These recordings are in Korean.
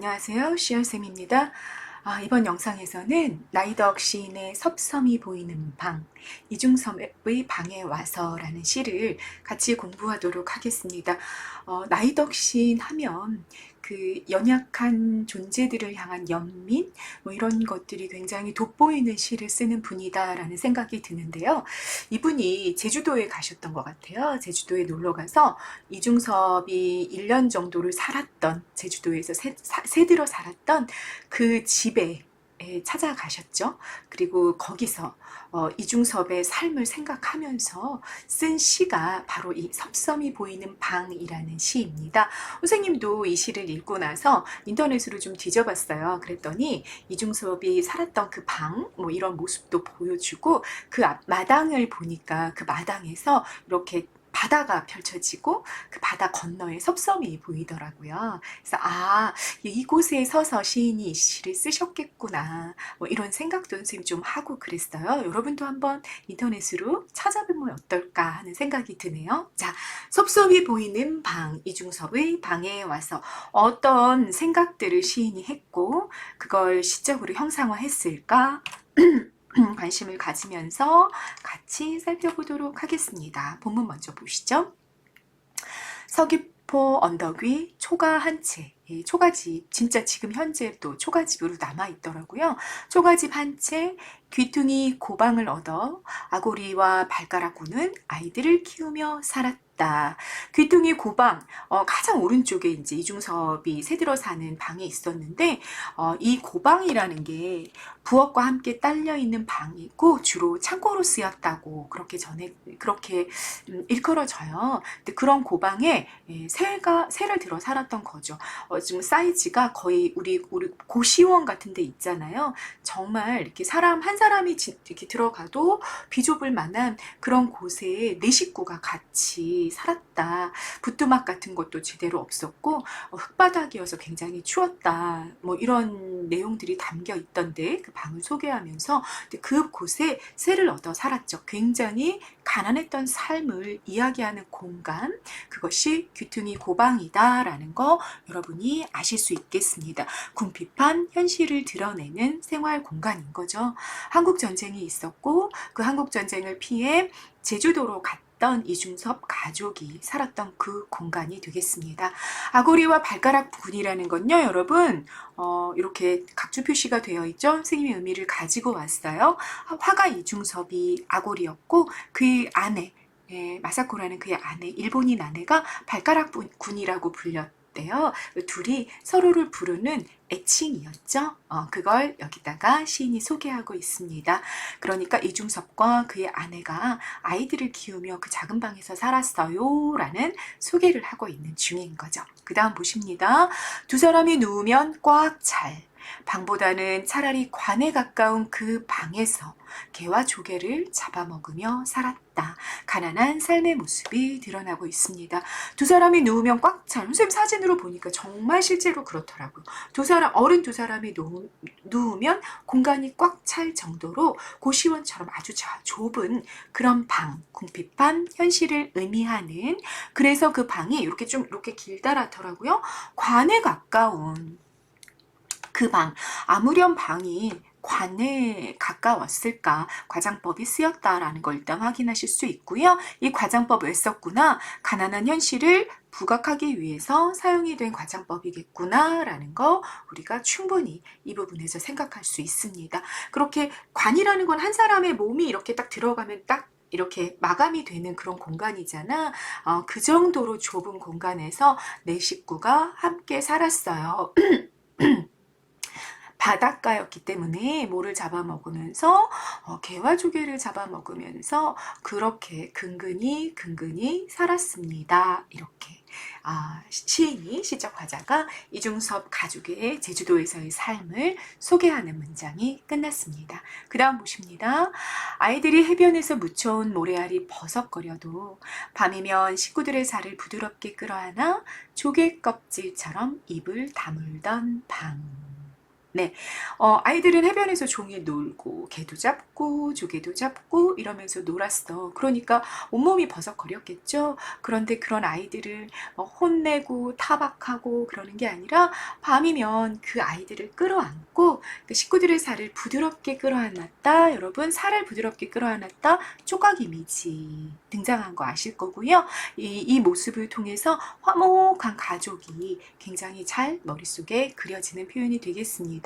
안녕하세요. 시연쌤입니다. 이번 영상에서는 나이덕 시인의 섭섬이 보이는 방, 이중섭의 방에 와서라는 시를 같이 공부하도록 하겠습니다. 나이덕 시인 하면 그 연약한 존재들을 향한 연민, 이런 것들이 굉장히 돋보이는 시를 쓰는 분이다라는 생각이 드는데요. 이분이 제주도에 가셨던 것 같아요. 제주도에 놀러 가서 이중섭이 1년 정도를 살았던, 제주도에서 새들어 살았던 그 집에 찾아가셨죠. 그리고 거기서 이중섭의 삶을 생각하면서 쓴 시가 바로 이 섭섬이 보이는 방이라는 시입니다. 선생님도 이 시를 읽고 나서 인터넷으로 좀 뒤져봤어요. 그랬더니 이중섭이 살았던 그 방, 이런 모습도 보여주고, 그 마당을 보니까 그 마당에서 이렇게 바다가 펼쳐지고 그 바다 건너에 섭섬이 보이더라고요. 그래서 이곳에 서서 시인이 이 시를 쓰셨겠구나, 이런 생각도 선생님 좀 하고 그랬어요. 여러분도 한번 인터넷으로 찾아보면 어떨까 하는 생각이 드네요. 자, 섭섭이 보이는 방, 이중섭의 방에 와서 어떤 생각들을 시인이 했고 그걸 시적으로 형상화했을까 관심을 가지면서 같이 살펴보도록 하겠습니다. 본문 먼저 보시죠. 서귀포 언덕 위 초가 한 채, 초가집, 진짜 지금 현재 또 초가집으로 남아있더라고요. 초가집 한 채, 귀퉁이 고방을 얻어 아고리와 발가락 구는 아이들을 키우며 살았다. 귀퉁이 고방, 가장 오른쪽에 이제 이중섭이 새들어 사는 방이 있었는데, 이 고방이라는 게 부엌과 함께 딸려 있는 방이고 주로 창고로 쓰였다고 그렇게 일컬어져요. 근데 그런 고방에 새를 들어 살았던 거죠. 지금 사이즈가 거의 우리 고시원 같은 데 있잖아요. 정말 이렇게 사람 한 사람이 이렇게 들어가도 비좁을 만한 그런 곳에 네 식구가 같이 살았다. 부뚜막 같은 것도 제대로 없었고 흙바닥이어서 굉장히 추웠다. 이런 내용들이 담겨 있던데 그 방을 소개하면서 그곳에 새를 얻어 살았죠. 굉장히 가난했던 삶을 이야기하는 공간, 그것이 귀퉁이 고방이다라는 거 여러분이 아실 수 있겠습니다. 궁핍한 현실을 드러내는 생활 공간인 거죠. 한국전쟁이 있었고 그 한국전쟁을 피해 제주도로 갔던 이중섭 가족이 살았던 그 공간이 되겠습니다. 아고리와 발가락 부근이라는 건요, 여러분, 이렇게 각주 표시가 되어 있죠. 선생님의 의미를 가지고 왔어요. 화가 이중섭이 아고리였고 그 아내, 마사코라는 그의 아내, 일본인 아내가 발가락 군이라고 불렸대요. 둘이 서로를 부르는 애칭이었죠. 그걸 여기다가 시인이 소개하고 있습니다. 그러니까 이중섭과 그의 아내가 아이들을 키우며 그 작은 방에서 살았어요 라는 소개를 하고 있는 중인 거죠. 그 다음 보십니다. 두 사람이 누우면 꽉 찰, 방보다는 차라리 관에 가까운 그 방에서 개와 조개를 잡아먹으며 살았다. 가난한 삶의 모습이 드러나고 있습니다. 두 사람이 누우면 꽉 찰, 선생님 사진으로 보니까 정말 실제로 그렇더라고요. 어른 두 사람이 누우면 공간이 꽉 찰 정도로 고시원처럼 아주 좁은 그런 방, 궁핍한 현실을 의미하는, 그래서 그 방이 이렇게 길다랗더라고요. 관에 가까운 그 방, 아무렴 방이 관에 가까웠을까? 과장법이 쓰였다라는 걸 일단 확인하실 수 있고요. 이 과장법 왜 썼구나? 가난한 현실을 부각하기 위해서 사용이 된 과장법이겠구나 라는 거 우리가 충분히 이 부분에서 생각할 수 있습니다. 그렇게 관이라는 건 한 사람의 몸이 이렇게 딱 들어가면 딱 이렇게 마감이 되는 그런 공간이잖아. 그 정도로 좁은 공간에서 네 식구가 함께 살았어요. 바닷가였기 때문에 모를 잡아먹으면서 개와 조개를 잡아먹으면서 그렇게 근근히 살았습니다. 이렇게 시인이, 시적 화자가 이중섭 가족의 제주도에서의 삶을 소개하는 문장이 끝났습니다. 그 다음 보십니다. 아이들이 해변에서 묻혀온 모래알이 버석거려도 밤이면 식구들의 살을 부드럽게 끌어안아 조개 껍질처럼 입을 다물던 방. 네, 아이들은 해변에서 종일 놀고 개도 잡고 조개도 잡고 이러면서 놀았어. 그러니까 온몸이 버석거렸겠죠. 그런데 그런 아이들을 혼내고 타박하고 그러는 게 아니라 밤이면 그 아이들을 끌어안고 그 식구들의 살을 부드럽게 끌어안았다. 여러분, 살을 부드럽게 끌어안았다. 조각 이미지 등장한 거 아실 거고요. 이 모습을 통해서 화목한 가족이 굉장히 잘 머릿속에 그려지는 표현이 되겠습니다.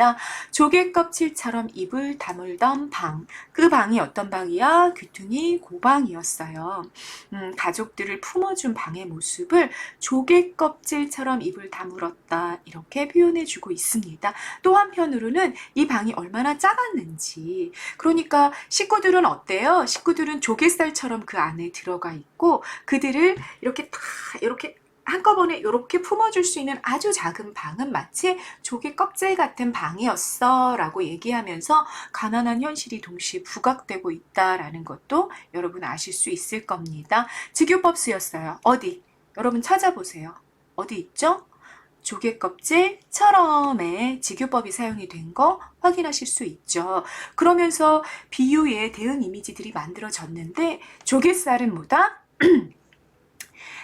조개 껍질처럼 입을 다물던 방. 그 방이 어떤 방이야? 귀퉁이 고방이었어요. 가족들을 품어준 방의 모습을 조개 껍질처럼 입을 다물었다. 이렇게 표현해주고 있습니다. 또 한편으로는 이 방이 얼마나 작았는지. 그러니까 식구들은 어때요? 식구들은 조개살처럼 그 안에 들어가 있고 그들을 이렇게 다 이렇게 한꺼번에 이렇게 품어줄 수 있는 아주 작은 방은 마치 조개 껍질 같은 방이었어 라고 얘기하면서 가난한 현실이 동시에 부각되고 있다라는 것도 여러분 아실 수 있을 겁니다. 직유법 쓰였어요. 어디? 여러분 찾아보세요. 어디 있죠? 조개 껍질처럼의 직유법이 사용이 된 거 확인하실 수 있죠. 그러면서 비유의 대응 이미지들이 만들어졌는데 조개살은 뭐다?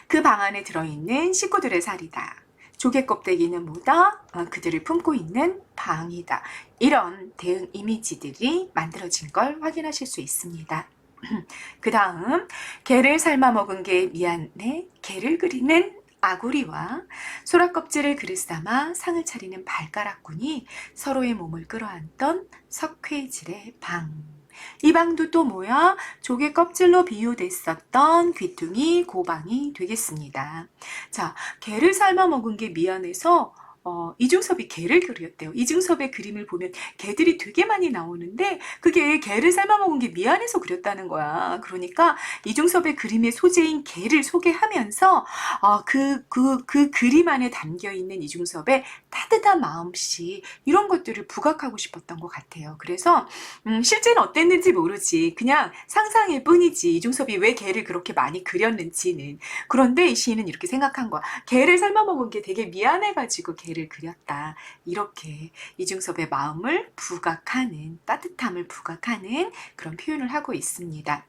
그 방 안에 들어있는 식구들의 살이다. 조개 껍데기는 뭐다? 그들을 품고 있는 방이다. 이런 대응 이미지들이 만들어진 걸 확인하실 수 있습니다. 그 다음 게를 삶아 먹은 게 미안해 게를 그리는 아구리와 소라 껍질을 그릇 삼아 상을 차리는 발가락꾼이 서로의 몸을 끌어안던 석회질의 방. 이 방도 또 뭐야? 조개 껍질로 비유됐었던 귀퉁이 고방이 되겠습니다. 자, 게를 삶아 먹은 게 미안해서 이중섭이 게를 그렸대요. 이중섭의 그림을 보면 게들이 되게 많이 나오는데 그게 게를 삶아 먹은 게 미안해서 그렸다는 거야. 그러니까 이중섭의 그림의 소재인 게를 소개하면서 그 그림 안에 담겨 있는 이중섭의 따뜻한 마음씨 이런 것들을 부각하고 싶었던 것 같아요. 그래서 실제는 어땠는지 모르지. 그냥 상상일 뿐이지. 이중섭이 왜 게를 그렇게 많이 그렸는지는. 그런데 이 시인은 이렇게 생각한 거야. 게를 삶아 먹은 게 되게 미안해가지고 게를 그렸다. 이렇게 이중섭의 마음을 부각하는 따뜻함을 부각하는 그런 표현을 하고 있습니다.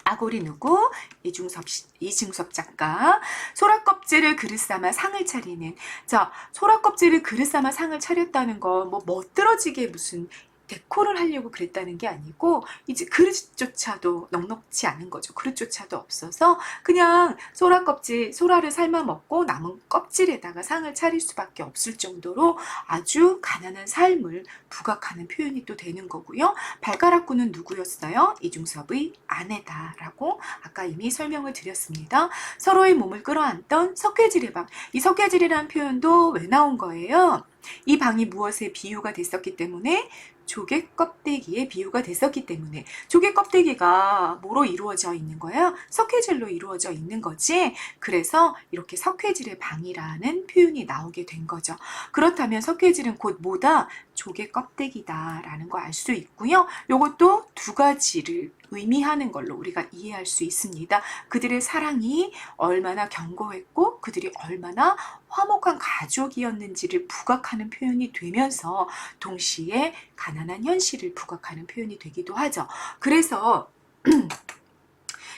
아고리 누구? 이중섭 작가. 소라 껍질을 그릇 삼아 상을 차리는. 자, 소라 껍질을 그릇 삼아 상을 차렸다는 거 뭐 멋들어지게 무슨 데코를 하려고 그랬다는 게 아니고 이제 그릇조차도 넉넉지 않은 거죠. 그릇조차도 없어서 그냥 소라를 삶아 먹고 남은 껍질에다가 상을 차릴 수밖에 없을 정도로 아주 가난한 삶을 부각하는 표현이 또 되는 거고요. 발가락꾼은 누구였어요? 이중섭의 아내다라고 아까 이미 설명을 드렸습니다. 서로의 몸을 끌어안던 석회질의 방. 이 석회질이라는 표현도 왜 나온 거예요? 이 방이 무엇에 비유가 됐었기 때문에 조개 껍데기에 비유가 됐었기 때문에 조개 껍데기가 뭐로 이루어져 있는 거예요? 석회질로 이루어져 있는 거지. 그래서 이렇게 석회질의 방이라는 표현이 나오게 된 거죠. 그렇다면 석회질은 곧 뭐다? 조개 껍데기다라는 거 알 수 있고요. 이것도 두 가지를 의미하는 걸로 우리가 이해할 수 있습니다. 그들의 사랑이 얼마나 견고했고 그들이 얼마나 화목한 가족이었는지를 부각하는 표현이 되면서 동시에 가난한 현실을 부각하는 표현이 되기도 하죠. 그래서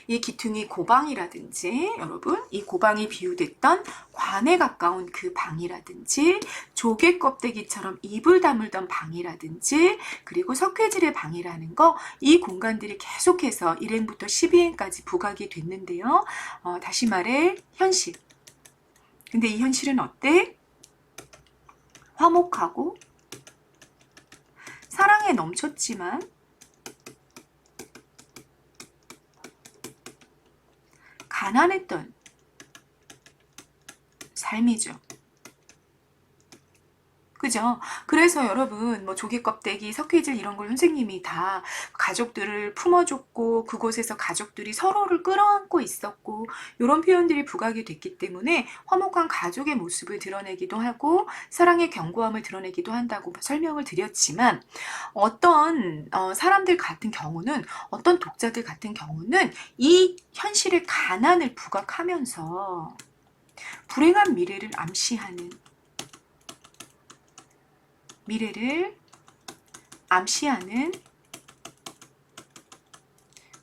이 기퉁이 고방이라든지 여러분 이 고방이 비유됐던 관에 가까운 그 방이라든지 조개 껍데기처럼 입을 다물던 방이라든지 그리고 석회질의 방이라는 거 이 공간들이 계속해서 1행부터 12행까지 부각이 됐는데요. 다시 말해 현실. 근데 이 현실은 어때? 화목하고 사랑에 넘쳤지만 가난했던 삶이죠. 그죠? 그래서 여러분 뭐 조개 껍데기, 석회질 이런 걸 선생님이 다 가족들을 품어줬고 그곳에서 가족들이 서로를 끌어안고 있었고 이런 표현들이 부각이 됐기 때문에 화목한 가족의 모습을 드러내기도 하고 사랑의 견고함을 드러내기도 한다고 설명을 드렸지만 어떤 사람들 같은 경우는 어떤 독자들 같은 경우는 이 현실의 가난을 부각하면서 불행한 미래를 암시하는 미래를 암시하는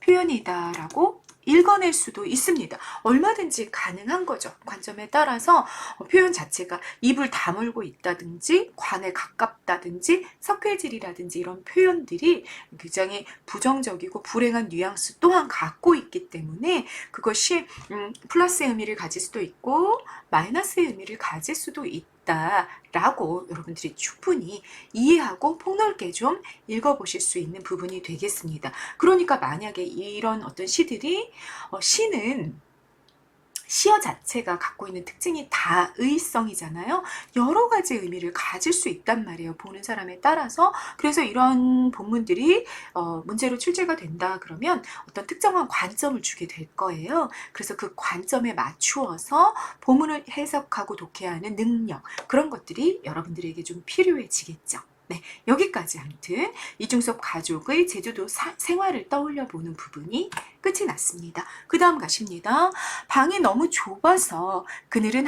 표현이다라고 읽어낼 수도 있습니다. 얼마든지 가능한 거죠. 관점에 따라서 표현 자체가 입을 다물고 있다든지 관에 가깝다든지 석회질이라든지 이런 표현들이 굉장히 부정적이고 불행한 뉘앙스 또한 갖고 있기 때문에 그것이 플러스의 의미를 가질 수도 있고 마이너스의 의미를 가질 수도 있다라고 여러분들이 충분히 이해하고 폭넓게 좀 읽어보실 수 있는 부분이 되겠습니다. 그러니까 만약에 이런 어떤 시들이 시는 시어 자체가 갖고 있는 특징이 다의성이잖아요. 여러 가지 의미를 가질 수 있단 말이에요. 보는 사람에 따라서. 그래서 이런 본문들이 문제로 출제가 된다 그러면 어떤 특정한 관점을 주게 될 거예요. 그래서 그 관점에 맞추어서 본문을 해석하고 독해하는 능력, 그런 것들이 여러분들에게 좀 필요해지겠죠. 네, 여기까지 아무튼 이중섭 가족의 제주도 생활을 떠올려 보는 부분이 끝이 났습니다. 그 다음 가십니다. 방이 너무 좁아서 그들은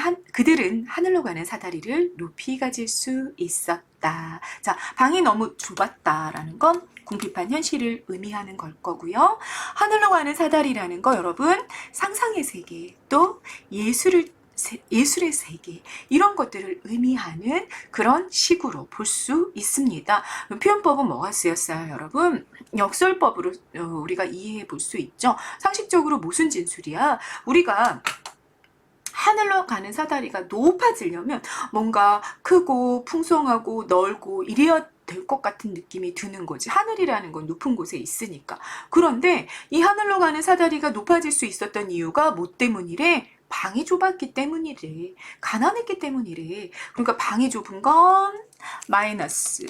하늘로 가는 사다리를 높이 가질 수 있었다. 자, 방이 너무 좁았다라는 건 궁핍한 현실을 의미하는 걸 거고요. 하늘로 가는 사다리라는 거 여러분 상상의 세계 또 예술의 세계 이런 것들을 의미하는 그런 식으로 볼 수 있습니다. 표현법은 뭐가 쓰였어요, 여러분? 역설법으로 우리가 이해해 볼 수 있죠. 상식적으로 무슨 진술이야? 우리가 하늘로 가는 사다리가 높아지려면 뭔가 크고 풍성하고 넓고 이래야 될 것 같은 느낌이 드는 거지. 하늘이라는 건 높은 곳에 있으니까. 그런데 이 하늘로 가는 사다리가 높아질 수 있었던 이유가 뭐 때문이래? 방이 좁았기 때문이래. 가난했기 때문이래. 그러니까 방이 좁은 건 마이너스,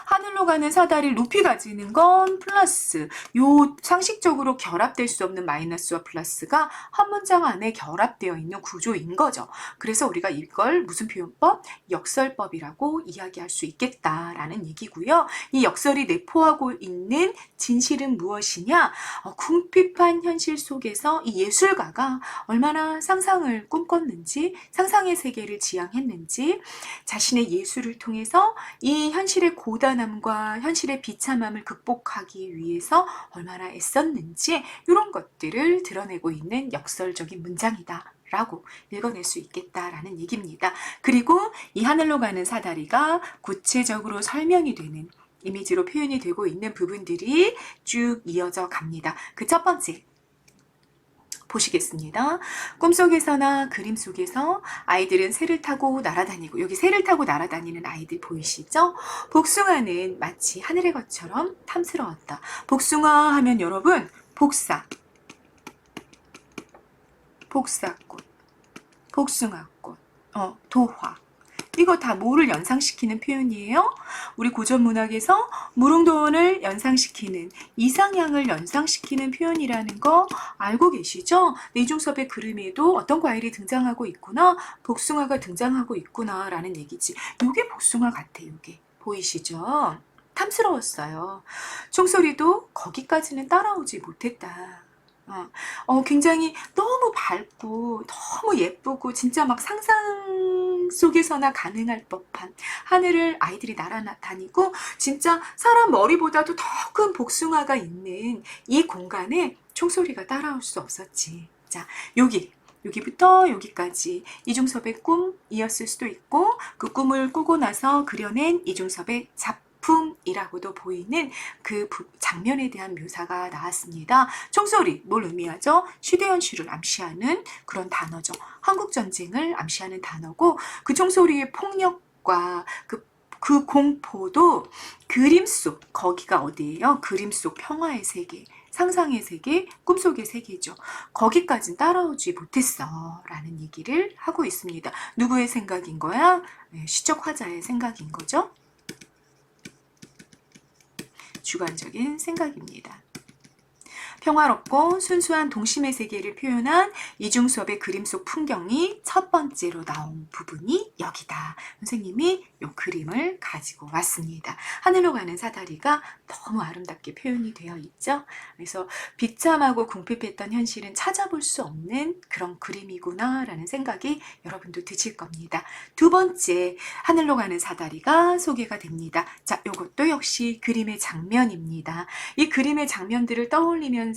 하늘로 가는 사다리를 높이 가지는 건 플러스. 요 상식적으로 결합될 수 없는 마이너스와 플러스가 한 문장 안에 결합되어 있는 구조인 거죠. 그래서 우리가 이걸 무슨 표현법? 역설법이라고 이야기할 수 있겠다라는 얘기고요. 이 역설이 내포하고 있는 진실은 무엇이냐? 궁핍한 현실 속에서 이 예술가가 얼마나 상상을 꿈꿨는지, 상상의 세계를 지향했는지, 자신의 예술을 통해서 이 현실의 고단함과 현실의 비참함을 극복하기 위해서 얼마나 애썼는지 이런 것들을 드러내고 있는 역설적인 문장이다 라고 읽어낼 수 있겠다라는 얘기입니다. 그리고 이 하늘로 가는 사다리가 구체적으로 설명이 되는 이미지로 표현이 되고 있는 부분들이 쭉 이어져 갑니다. 그 첫 번째 보시겠습니다. 꿈속에서나 그림 속에서 아이들은 새를 타고 날아다니고, 여기 새를 타고 날아다니는 아이들 보이시죠? 복숭아는 마치 하늘의 것처럼 탐스러웠다. 복숭아 하면 여러분 복사꽃, 복숭아꽃, 도화, 이거 다 뭐를 연상시키는 표현이에요? 우리 고전문학에서 무릉도원을 연상시키는, 이상향을 연상시키는 표현이라는 거 알고 계시죠? 이중섭의 그림에도 어떤 과일이 등장하고 있구나, 복숭아가 등장하고 있구나 라는 얘기지. 요게 복숭아 같아. 요게 보이시죠? 탐스러웠어요. 총소리도 거기까지는 따라오지 못했다. 굉장히 너무 밝고 너무 예쁘고 진짜 막 상상 속에서나 가능할 법한 하늘을 아이들이 날아다니고 진짜 사람 머리보다도 더 큰 복숭아가 있는 이 공간에 총소리가 따라올 수 없었지. 자, 여기부터 여기까지 이중섭의 꿈이었을 수도 있고 그 꿈을 꾸고 나서 그려낸 이중섭의 작품이라고도 보이는 그 장면에 대한 묘사가 나왔습니다. 총소리, 뭘 의미하죠? 시대현실을 암시하는 그런 단어죠. 한국전쟁을 암시하는 단어고 그 총소리의 폭력과 그 공포도 그림 속, 거기가 어디예요? 그림 속 평화의 세계, 상상의 세계, 꿈속의 세계죠. 거기까진 따라오지 못했어 라는 얘기를 하고 있습니다. 누구의 생각인 거야? 시적 화자의 생각인 거죠. 주관적인 생각입니다. 평화롭고 순수한 동심의 세계를 표현한 이중섭의 그림 속 풍경이 첫 번째로 나온 부분이 여기다. 선생님이 이 그림을 가지고 왔습니다. 하늘로 가는 사다리가 너무 아름답게 표현이 되어 있죠. 그래서 비참하고 궁핍했던 현실은 찾아볼 수 없는 그런 그림이구나 라는 생각이 여러분도 드실 겁니다. 두 번째, 하늘로 가는 사다리가 소개가 됩니다. 자, 이것도 역시 그림의 장면입니다. 이 그림의 장면들을 떠올리면서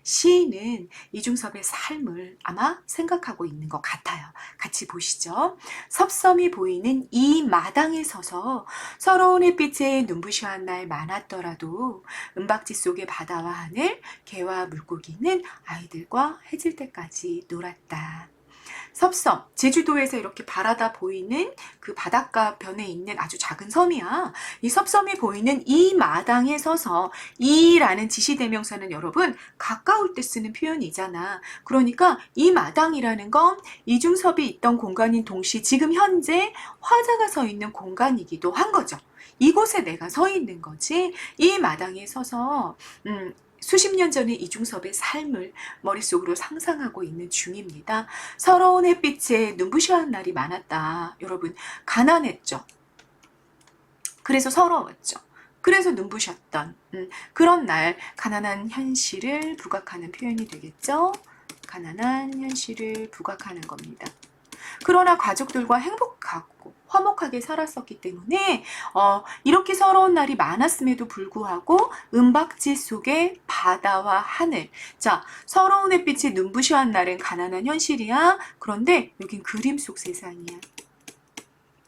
시인은 이중섭의 삶을 아마 생각하고 있는 것 같아요. 같이 보시죠. 섭섬이 보이는 이 마당에 서서 서러운 햇빛에 눈부셔한 날 많았더라도 은박지 속의 바다와 하늘, 개와 물고기는 아이들과 해질 때까지 놀았다. 섭섬, 제주도에서 이렇게 바라다 보이는 그 바닷가 변에 있는 아주 작은 섬이야. 이 섭섬이 보이는 이 마당에 서서 이라는 지시대명사는 여러분 가까울 때 쓰는 표현이잖아. 그러니까 이 마당이라는 건 이중섭이 있던 공간인 동시 지금 현재 화자가 서 있는 공간이기도 한 거죠. 이곳에 내가 서 있는 거지. 이 마당에 서서 수십 년 전의 이중섭의 삶을 머릿속으로 상상하고 있는 중입니다. 서러운 햇빛에 눈부셔한 날이 많았다. 여러분, 가난했죠. 그래서 서러웠죠. 그래서 눈부셨던 그런 날, 가난한 현실을 부각하는 표현이 되겠죠. 가난한 현실을 부각하는 겁니다. 그러나 가족들과 행복하고 화목하게 살았었기 때문에 이렇게 서러운 날이 많았음에도 불구하고 은박지 속의 바다와 하늘. 자, 서러운 햇빛이 눈부셔한 날은 가난한 현실이야. 그런데 여긴 그림 속 세상이야.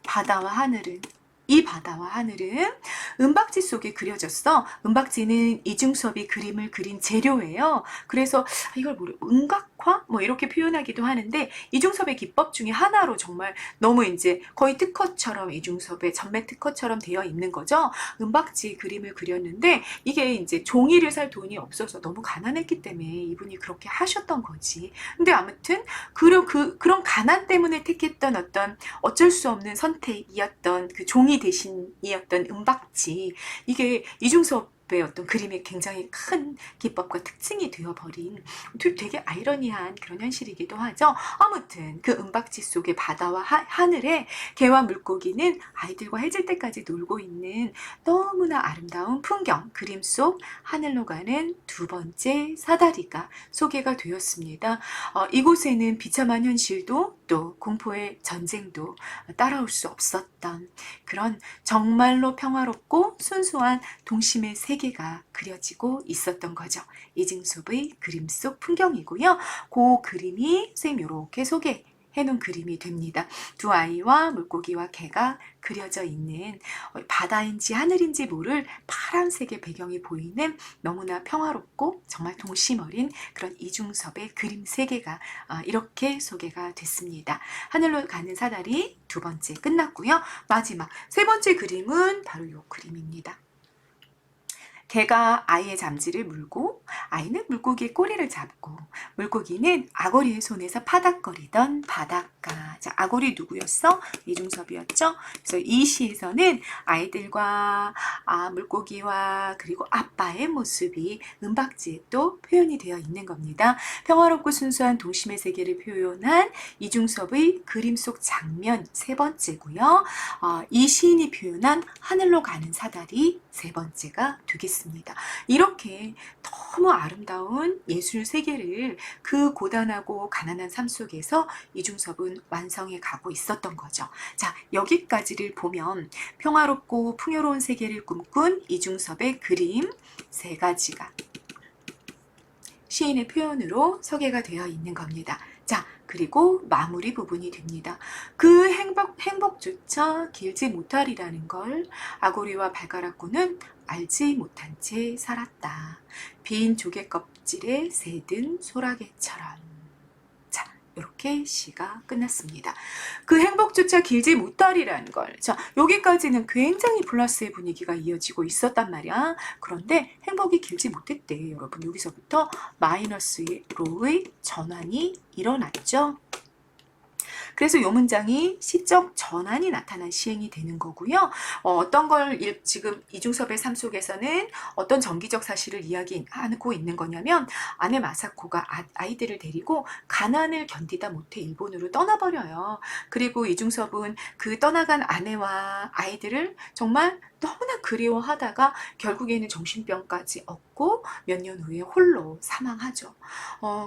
바다와 하늘은, 이 바다와 하늘은 은박지 속에 그려졌어. 은박지는 이중섭이 그림을 그린 재료예요. 그래서 이걸 은각화? 뭐 이렇게 표현하기도 하는데 이중섭의 기법 중에 하나로 정말 너무 이제 거의 특허처럼 이중섭의 전매 특허처럼 되어 있는 거죠. 은박지 그림을 그렸는데 이게 이제 종이를 살 돈이 없어서 너무 가난했기 때문에 이분이 그렇게 하셨던 거지. 근데 아무튼 그런 가난 때문에 택했던 어떤 어쩔 수 없는 선택이었던 그 종이 대신이었던 은박지, 이게 이중섭의 어떤 그림의 굉장히 큰 기법과 특징이 되어버린 되게 아이러니한 그런 현실이기도 하죠. 아무튼 그 은박지 속의 바다와 하늘에 개와 물고기는 아이들과 해질 때까지 놀고 있는 너무나 아름다운 풍경, 그림 속 하늘로 가는 두 번째 사다리가 소개가 되었습니다. 이곳에는 비참한 현실도 또 공포의 전쟁도 따라올 수 없었던 그런 정말로 평화롭고 순수한 동심의 세계가 그려지고 있었던 거죠. 이중섭의 그림 속 풍경이고요. 그 그림이 선생님 이렇게 소개해놓은 그림이 됩니다. 두 아이와 물고기와 개가 그려져 있는 바다인지 하늘인지 모를 파란색의 배경이 보이는 너무나 평화롭고 정말 동심 어린 그런 이중섭의 그림 세계가 이렇게 소개가 됐습니다. 하늘로 가는 사다리 두 번째 끝났고요. 마지막 세 번째 그림은 바로 이 그림입니다. 개가 아이의 잠지를 물고 아이는 물고기의 꼬리를 잡고 물고기는 아고리의 손에서 파닥거리던 바닷가. 자, 아고리 누구였어? 이중섭이었죠. 그래서 이 시에서는 아이들과 물고기와 그리고 아빠의 모습이 은박지에 또 표현이 되어 있는 겁니다. 평화롭고 순수한 동심의 세계를 표현한 이중섭의 그림 속 장면 세 번째고요. 이 시인이 표현한 하늘로 가는 사다리 세 번째가 되겠습니다. 이렇게 너무 아름다운 예술 세계를 그 고단하고 가난한 삶 속에서 이중섭은 완성해 가고 있었던 거죠. 자, 여기까지를 보면 평화롭고 풍요로운 세계를 꿈꾼 이중섭의 그림 세 가지가 시인의 표현으로 소개가 되어 있는 겁니다. 자, 그리고 마무리 부분이 됩니다. 그 행복조차 길지 못하리라는 걸 아고리와 발가락구는 알지 못한 채 살았다. 빈 조개 껍질에 새든 소라게처럼. 자, 이렇게 시가 끝났습니다. 그 행복조차 길지 못하리라는 걸. 자, 여기까지는 굉장히 플러스의 분위기가 이어지고 있었단 말이야. 그런데 행복이 길지 못했대. 여러분, 여기서부터 마이너스로의 전환이 일어났죠. 그래서 이 문장이 시적 전환이 나타난 시행이 되는 거고요. 어떤 걸 지금 이중섭의 삶 속에서는 어떤 정기적 사실을 이야기하고 있는 거냐면 아내 마사코가 아이들을 데리고 가난을 견디다 못해 일본으로 떠나버려요. 그리고 이중섭은 그 떠나간 아내와 아이들을 정말 너무나 그리워하다가 결국에는 정신병까지 얻고 몇 년 후에 홀로 사망하죠.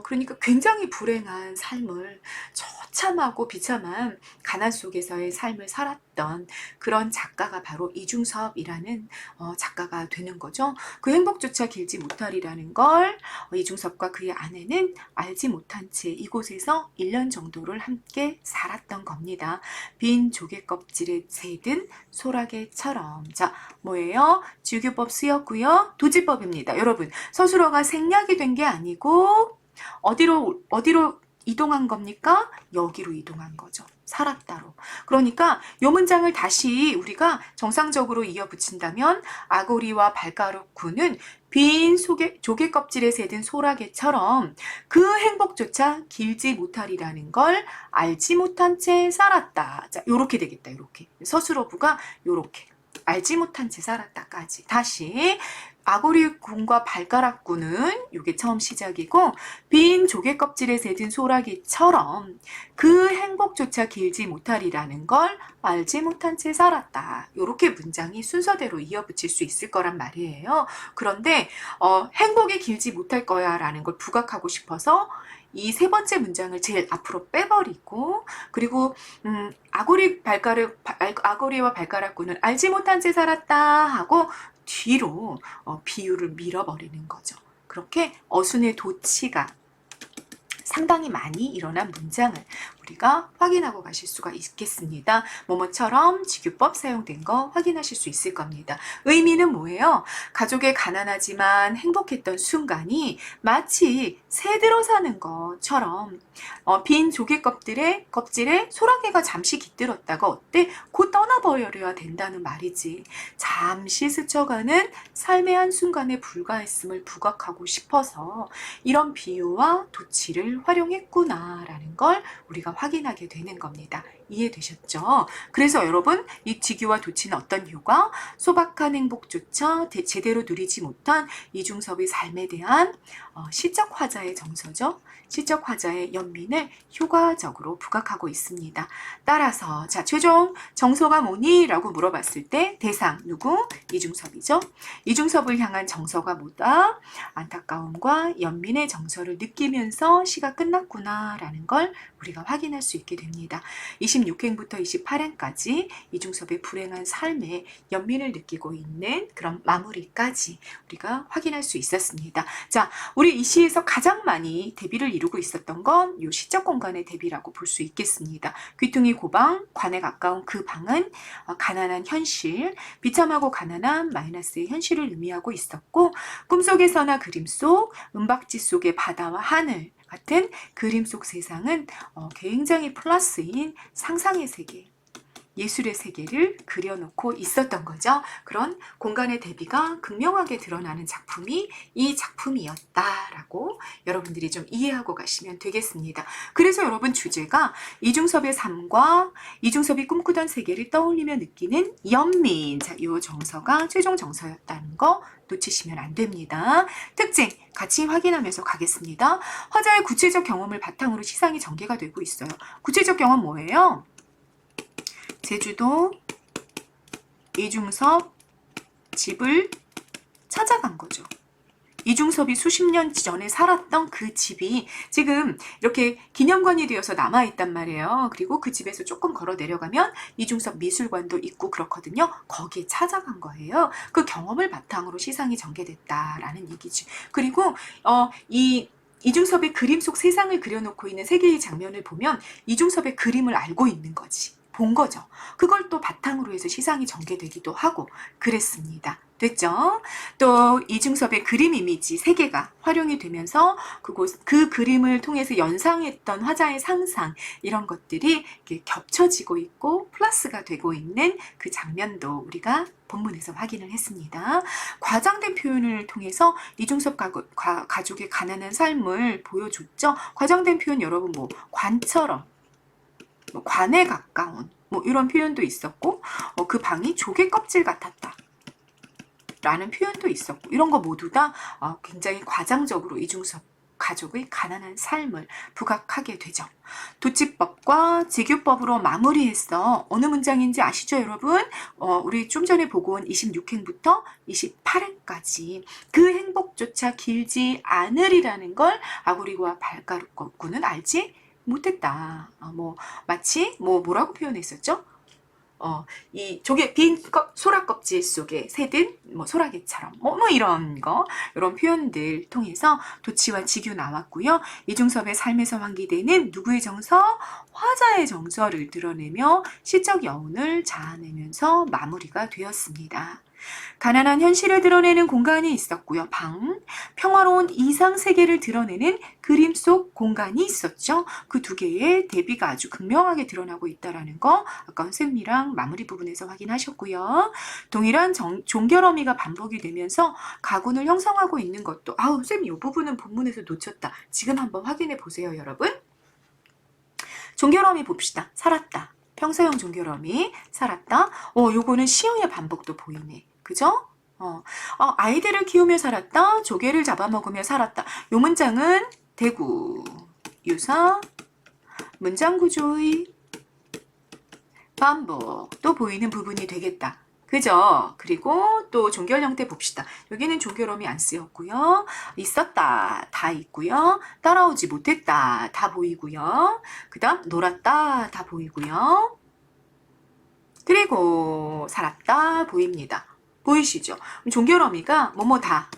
그러니까 굉장히 불행한 삶을 처참하고 비참한 가난 속에서의 삶을 살았던 그런 작가가 바로 이중섭이라는 작가가 되는 거죠. 그 행복조차 길지 못하리라는 걸 이중섭과 그의 아내는 알지 못한 채 이곳에서 1년 정도를 함께 살았던 겁니다. 빈 조개 껍질에 새든 소라게처럼. 자, 뭐예요? 주교법 쓰였고요. 도지법입니다. 여러분, 서술어가 생략이 된 게 아니고 어디로 이동한 겁니까? 여기로 이동한 거죠. 살았다로. 그러니까 이 문장을 다시 우리가 정상적으로 이어붙인다면 아고리와 발가락구는 빈 조개 껍질에 새든 소라게처럼 그 행복조차 길지 못하리라는 걸 알지 못한 채 살았다. 자, 요렇게 되겠다. 요렇게. 서술어부가 요렇게. 알지 못한 채 살았다까지. 다시 아고리군과 발가락군은 이게 처음 시작이고 빈 조개 껍질에 새든 소라기처럼 그 행복조차 길지 못하리라는 걸 알지 못한 채 살았다. 이렇게 문장이 순서대로 이어붙일 수 있을 거란 말이에요. 그런데 행복이 길지 못할 거야 라는 걸 부각하고 싶어서 이 세 번째 문장을 제일 앞으로 빼버리고 그리고 아고리와 발가락군은 알지 못한 채 살았다 하고 뒤로 비유를 밀어버리는 거죠. 그렇게 어순의 도치가 상당히 많이 일어난 문장을 우리가 확인하고 가실 수가 있겠습니다. 뭐뭐처럼 직유법 사용된 거 확인하실 수 있을 겁니다. 의미는 뭐예요? 가족의 가난하지만 행복했던 순간이 마치 새 들어 사는 것처럼 빈 조개 껍질에 소라게가 잠시 깃들었다가 어때? 곧 떠나버려야 된다는 말이지. 잠시 스쳐가는 삶의 한순간에 불과했음을 부각하고 싶어서 이런 비유와 도치를 활용했구나라는 걸 우리가 확인하게 되는 겁니다. 이해되셨죠? 그래서 여러분 이 직유와 도치는 어떤 이유가 소박한 행복조차 제대로 누리지 못한 이중섭의 삶에 대한 시적 화자의 정서죠. 시적 화자의 연민을 효과적으로 부각하고 있습니다. 따라서 자 최종 정서가 뭐니? 라고 물어봤을 때 대상 누구? 이중섭이죠. 이중섭을 향한 정서가 뭐다? 안타까움과 연민의 정서를 느끼면서 시가 끝났구나 라는 걸 우리가 확인할 수 있게 됩니다. 26행부터 28행까지 이중섭의 불행한 삶에 연민을 느끼고 있는 그런 마무리까지 우리가 확인할 수 있었습니다. 자, 우리 이 시에서 가장 많이 대비를 이루고 있었던 건 이 시적 공간의 대비라고 볼 수 있겠습니다. 귀퉁이 고방, 관에 가까운 그 방은 가난한 현실, 비참하고 가난한 마이너스의 현실을 의미하고 있었고 꿈속에서나 그림 속, 은박지 속의 바다와 하늘 같은 그림 속 세상은 굉장히 플러스인 상상의 세계, 예술의 세계를 그려놓고 있었던 거죠. 그런 공간의 대비가 극명하게 드러나는 작품이 이 작품이었다라고 여러분들이 좀 이해하고 가시면 되겠습니다. 그래서 여러분 주제가 이중섭의 삶과 이중섭이 꿈꾸던 세계를 떠올리며 느끼는 연민. 자, 이 정서가 최종 정서였다는 거 놓치시면 안 됩니다. 특징 같이 확인하면서 가겠습니다. 화자의 구체적 경험을 바탕으로 시상이 전개가 되고 있어요. 구체적 경험 뭐예요? 제주도 이중섭 집을 찾아간 거죠. 이중섭이 수십 년 전에 살았던 그 집이 지금 이렇게 기념관이 되어서 남아있단 말이에요. 그리고 그 집에서 조금 걸어 내려가면 이중섭 미술관도 있고 그렇거든요. 거기에 찾아간 거예요. 그 경험을 바탕으로 시상이 전개됐다라는 얘기지. 그리고 이중섭의 그림 속 세상을 그려놓고 있는 세 개의 장면을 보면 이중섭의 그림을 알고 있는 거지. 본 거죠. 그걸 또 바탕으로 해서 시상이 전개되기도 하고 그랬습니다. 됐죠? 또 이중섭의 그림 이미지 3개가 활용이 되면서 그 그림을 통해서 연상했던 화자의 상상 이런 것들이 이렇게 겹쳐지고 있고 플러스가 되고 있는 그 장면도 우리가 본문에서 확인을 했습니다. 과장된 표현을 통해서 이중섭 가족의 가난한 삶을 보여줬죠. 과장된 표현 여러분 뭐 관처럼 뭐 관에 가까운 뭐 이런 표현도 있었고 그 방이 조개 껍질 같았다 라는 표현도 있었고 이런 거 모두 다 굉장히 과장적으로 이중섭 가족의 가난한 삶을 부각하게 되죠. 도치법과 직유법으로 마무리해서 어느 문장인지 아시죠, 여러분? 우리 좀 전에 보고 온 26행부터 28행까지 그 행복조차 길지 않으리라는 걸 아고리와 발가락꾼은 알지 못했다. 마치 뭐라고 표현했었죠? 이 조개 빈 소라 껍질 속에 새든 소라게처럼 이런 표현들 통해서 도치와 직유 나왔고요. 이중섭의 삶에서 환기되는 누구의 정서? 화자의 정서를 드러내며 시적 여운을 자아내면서 마무리가 되었습니다. 가난한 현실을 드러내는 공간이 있었고요. 방, 평화로운 이상 세계를 드러내는 그림 속 공간이 있었죠. 그 두 개의 대비가 아주 극명하게 드러나고 있다는 거 아까 선생님이랑 마무리 부분에서 확인하셨고요. 동일한 종결어미가 반복이 되면서 가군을 형성하고 있는 것도 선생님 이 부분은 본문에서 놓쳤다. 지금 한번 확인해 보세요, 여러분. 종결어미 봅시다. 살았다. 평서형 종결어미 살았다. 요거는 시형의 반복도 보이네. 그죠? 아이들을 키우며 살았다. 조개를 잡아먹으며 살았다. 요 문장은 대구, 유사, 문장 구조의 반복도 보이는 부분이 되겠다. 그죠? 그리고 또 종결 형태 봅시다. 여기는 종결어미 안 쓰였고요. 있었다 다 있고요. 따라오지 못했다 다 보이고요. 그 다음 놀았다 다 보이고요. 그리고 살았다 보입니다. 보이시죠? 종결어미가 뭐뭐다.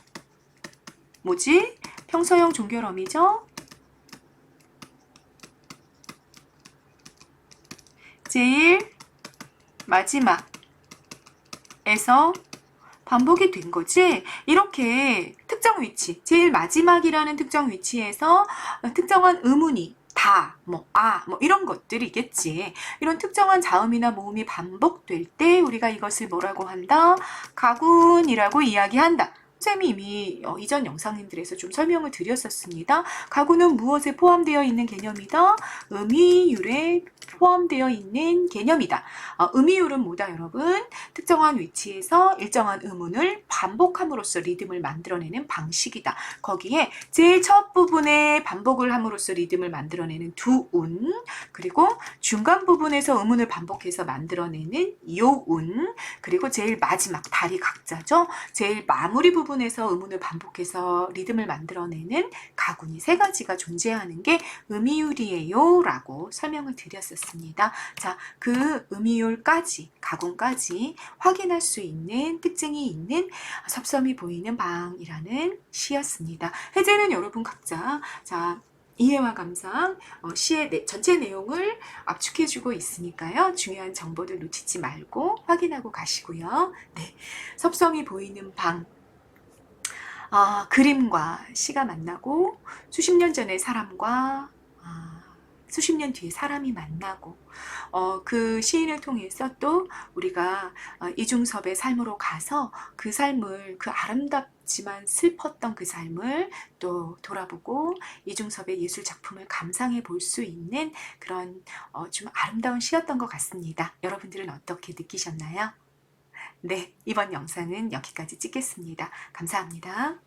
뭐지? 평서형 종결어미죠? 제일 마지막에서 반복이 된 거지. 이렇게 특정 위치, 제일 마지막이라는 특정 위치에서 특정한 의문이 다, 이런 것들이겠지. 이런 특정한 자음이나 모음이 반복될 때 우리가 이것을 뭐라고 한다? 가군이라고 이야기한다. 쌤이 이미 이전 영상들에서 좀 설명을 드렸었습니다. 가군은 무엇에 포함되어 있는 개념이다? 의미율에 포함되어 있는 개념이다. 의미율은 뭐다, 여러분? 특정한 위치에서 일정한 의문을 반복함으로써 리듬을 만들어내는 방식이다. 거기에 제일 첫 부분에 반복을 함으로써 리듬을 만들어내는 두운, 그리고 중간 부분에서 의문을 반복해서 만들어내는 요운, 그리고 제일 마지막 다리 각자죠. 제일 마무리 부분에서 의문을 반복해서 리듬을 만들어내는 가군이 세 가지가 존재하는 게 의미율이에요 라고 설명을 드렸었습니다. 자, 그 의미율까지, 가군까지 확인할 수 있는 특징이 있는 섭섬이 보이는 방이라는 시였습니다. 해제는 여러분 각자 이해와 감상, 시의 전체 내용을 압축해주고 있으니까요. 중요한 정보들 놓치지 말고 확인하고 가시고요. 네, 섭섬이 보이는 방. 그림과 시가 만나고 수십 년 전의 사람과 수십 년 뒤에 사람이 만나고 그 시인을 통해서 또 우리가 이중섭의 삶으로 가서 그 삶을, 그 아름답지만 슬펐던 그 삶을 또 돌아보고 이중섭의 예술 작품을 감상해 볼 수 있는 그런 좀 아름다운 시였던 것 같습니다. 여러분들은 어떻게 느끼셨나요? 네, 이번 영상은 여기까지 찍겠습니다. 감사합니다.